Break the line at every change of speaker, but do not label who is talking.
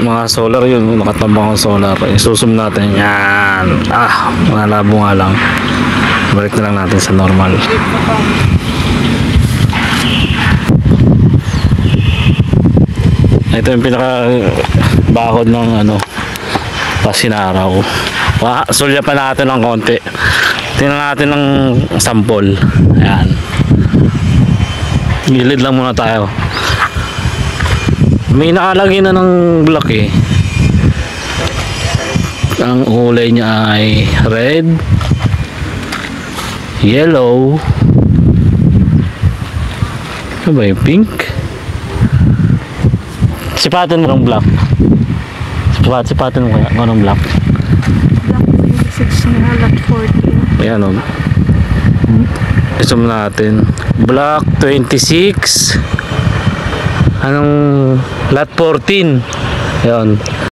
mga solar yun, nakatambang ang solar. Isusum natin yan. Malabo nga lang. Balik na lang natin sa normal. Ito yung pinaka bakod ng pasinaraw. Sulya pa natin ng konti. Tingnan natin ng sample. Ayan. Gilid lang muna tayo. May nakalagay na ng block eh. Ang kulay niya ay red, yellow, ano ba yung pink? Sipatin mo ng block. Sipatin mo kaya ng block.
Block 26 na lot 14.
Ayan o. Isum natin. Block 26. Anong lot 14? Ayan.